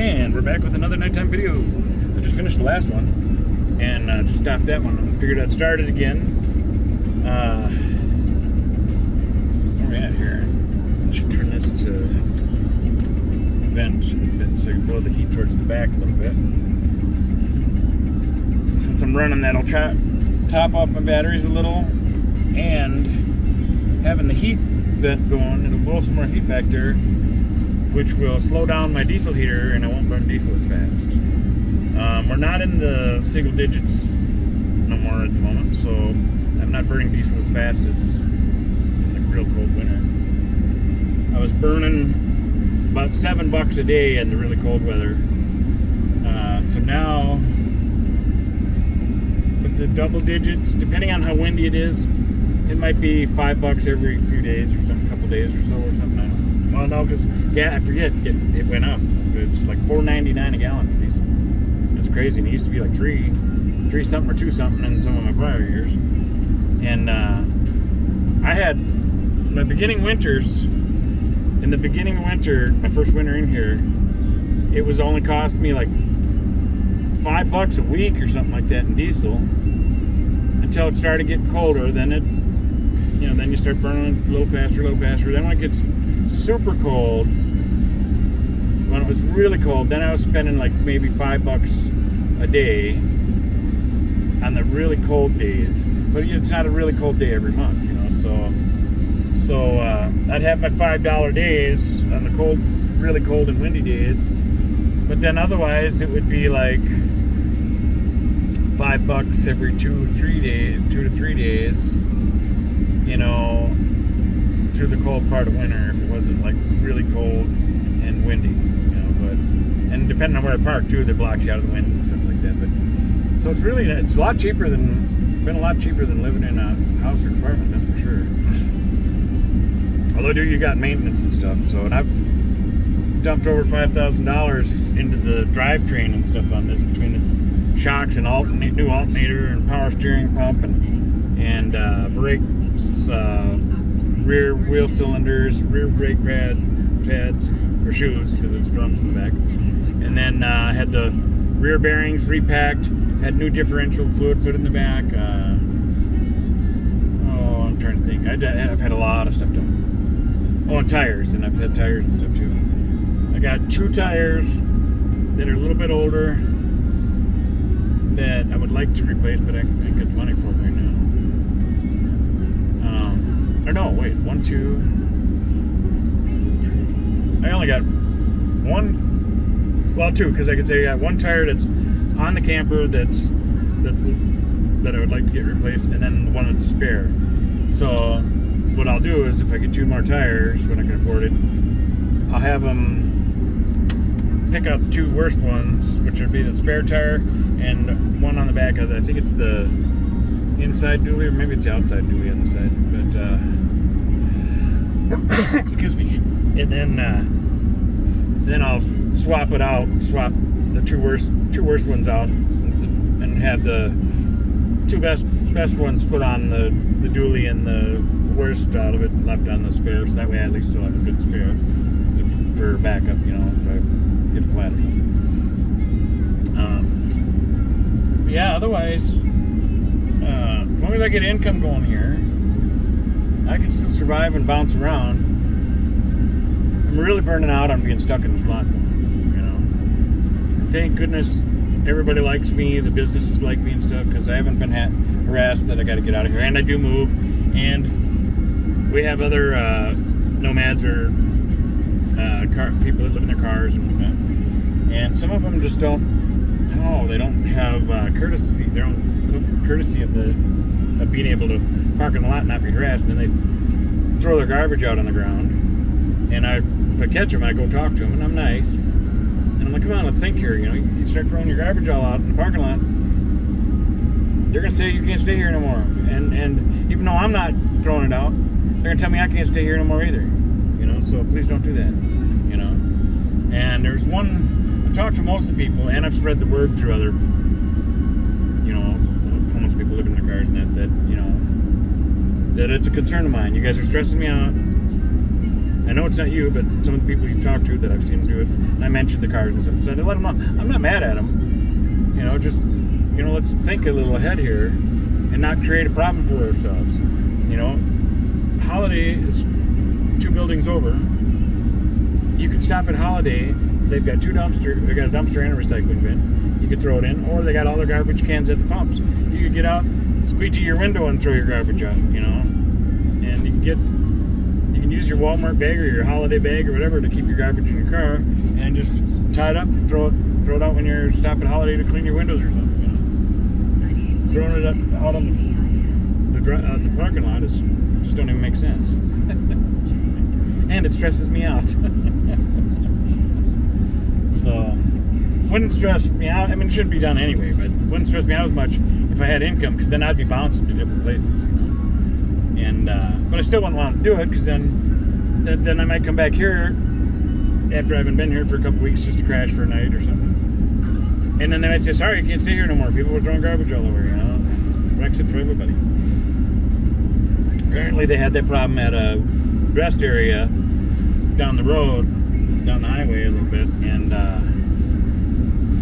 And we're back with another nighttime video. I just finished the last one and just stopped that one and figured I'd start it again. Where are we at here? I should turn this to vent a bit so I can blow the heat towards the back a little bit. Since I'm running that, I'll try top off my batteries a little, and having the heat vent going, it'll blow some more heat back there, which will slow down my diesel heater and I won't burn diesel as fast. We're not in the single digits no more at the moment, so I'm not burning diesel as fast as in the real cold winter. I was burning about $7 a day in the really cold weather. So now, with the double digits, depending on how windy it is, it might be $5 every few days or something, couple days or so or something. I don't know. Well, no, because, yeah, I forget, it went up. It's like $4.99 a gallon for diesel. That's crazy. And it used to be like three something or 2 something in some of my prior years. And I had my beginning winters. In the beginning of winter, my first winter in here, it was only cost me like $5 a week or something like that in diesel, until it started getting colder. Then then you start burning a little faster. Then when it gets super cold, when it was really cold, then I was spending like maybe $5 a day on the really cold days. But it's not a really cold day every month, so I'd have my $5 days on the cold, really cold and windy days, but then otherwise it would be like $5 every 2 to 3 days, through the cold part of winter, if it wasn't like really cold and windy, and depending on where I park too, that blocks you out of the wind and stuff like that. But so it's a lot cheaper than living in a house or apartment, that's for sure. Although you got maintenance and stuff, and I've dumped over $5,000 into the drivetrain and stuff on this, between the shocks and new alternator and power steering pump and brakes, rear wheel cylinders, rear brake pads or shoes, because it's drums in the back, and then had the rear bearings repacked, had new differential fluid put in the back. I'm trying to think. I've had a lot of stuff done. Oh, and tires, and I've had tires and stuff too. I got 2 tires that are a little bit older that I would like to replace, but I think it's money for them right now. Or no, wait, 1, 2. I only got 1. Well, 2, because I could say I got 1 tire that's on the camper that I would like to get replaced, and then 1 that's a spare. So what I'll do is, if I get 2 more tires when I can afford it, I'll have them pick out the 2 worst ones, which would be the spare tire and one on the back of I think it's the inside dually, or maybe it's the outside dually on the side, but excuse me. And then I'll swap the 2 worst ones out, and have the 2 best ones put on the dually, and the worst out of it left on the spare, so that way I at least still have a good spare for backup, if I get a flat or something. Yeah, otherwise, as long as I get income going here, I can still survive and bounce around. I'm really burning out on being stuck in this lot, Thank goodness everybody likes me, the businesses like me and stuff, because I haven't been harassed that I got to get out of here, and I do move, and we have other nomads or people that live in their cars and whatnot, and some of them just don't have courtesy, their own courtesy of being able to park in the lot and not be harassed, and then they throw their garbage out on the ground, and if I catch them, I go talk to them, and I'm nice, and I'm like, come on, let's think here, you start throwing your garbage all out in the parking lot, they're going to say you can't stay here no more, and even though I'm not throwing it out, they're going to tell me I can't stay here no more either, so please don't do that, and there's one, I've talked to most of the people, and I've spread the word through other, homeless people living in their cars, and that it's a concern of mine. You guys are stressing me out. I I know it's not you, but some of the people you've talked to that I've seen do it. And I mentioned the cars and stuff. So I let them know. I'm not mad at them. You know, just, you know, let's think a little ahead here and not create a problem for ourselves. You know, Holiday is 2 buildings over. You could stop at Holiday. They've got 2 dumpsters. They got a dumpster and a recycling bin. You could throw it in, or they got all their garbage cans at the pumps. You could get out, squeegee your window, and throw your garbage out. You know, and you can use your Walmart bag or your Holiday bag or whatever to keep your garbage in your car, and just tie it up, throw it out when you're stopping at Holiday to clean your windows or something. You know? Throwing it out on the parking lot is just don't even make sense, and it stresses me out. So wouldn't stress me out. I mean, it shouldn't be done anyway, but wouldn't stress me out as much if I had income, because then I'd be bouncing to different places. And but I still wouldn't want to do it, because then I might come back here after I haven't been here for a couple weeks just to crash for a night or something. And then they might say, sorry, you can't stay here no more. People were throwing garbage all over, you know. Wrecks it for everybody. Apparently they had that problem at a rest area down the road, down the highway a little bit, and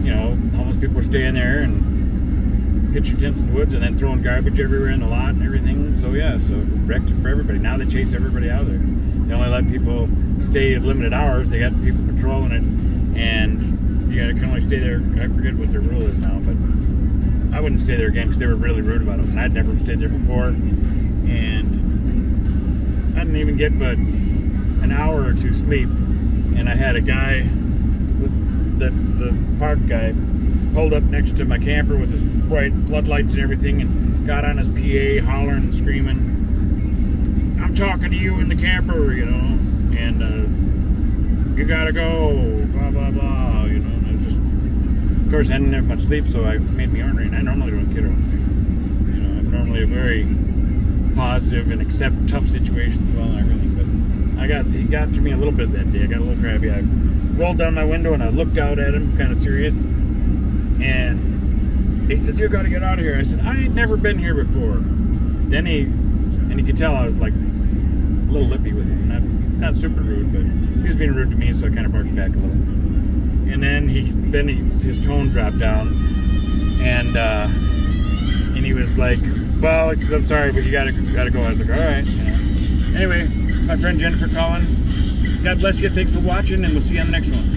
you know, homeless people were staying there and pitching tents in the woods and then throwing garbage everywhere in the lot and everything. So yeah, so it wrecked it for everybody. Now they chase everybody out of there. They only let people stay limited hours. They got people patrolling it, and you can only stay there. I forget what their rule is now, but I wouldn't stay there again because they were really rude about it. And I'd never stayed there before, and I didn't even get but an hour or 2 sleep. And I had a guy with the park guy pulled up next to my camper with his bright floodlights and everything, and got on his PA hollering and screaming, I'm talking to you in the camper, you know, and you gotta go, blah blah blah, you know. And I just, of course, I didn't have much sleep, so I made me ornery, and I normally don't kid anything. You know, I'm normally a very positive and accept tough situations well and everything, but he got to me a little bit that day. I got a little crabby. I rolled down my window and I looked out at him, kind of serious, and he says, you got to get out of here. I said, I ain't never been here before. Then he could tell I was like a little lippy with him, not super rude, but he was being rude to me, so I kind of barked back a little. And then his tone dropped down, and he was like, well, he says, I'm sorry, but you gotta go. I was like, all right. You know. Anyway, it's my friend Jennifer calling. God bless you. Thanks for watching, and we'll see you on the next one.